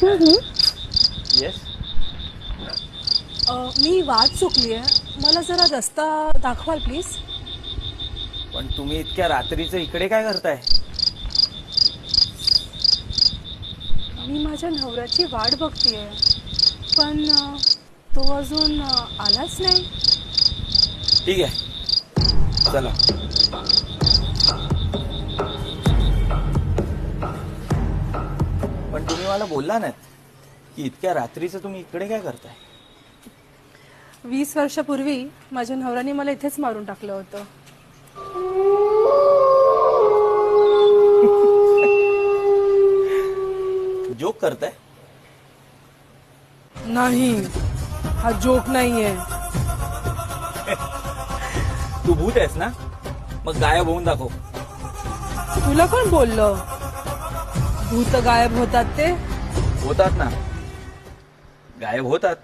Yes. मी वाट चुकली आहे, मला जरा रस्ता दाखवाल प्लीज. पण तुम्ही इतक्या रात्रीचं इकडे काय करताय? मी माझ्या नवऱ्याची वाट बघतीये, पण तो अजून आलाच नाही. ठीक आहे, चला. पण तुम्ही मला बोलला नाहीत की इतक्या रात्रीचं तुम्ही इकडे काय करताय? 20 वर्षापूर्वी माझ्या नवऱ्याने मला इथेच मारून टाकलं होतं. जोक करताय? नाही, हा जोक नाहीये. तू भूत आहेस ना? मग गायब होऊन दाखव. तुला कोण बोललं भूत गायब होतात ते? होतात ना, गायब होतात.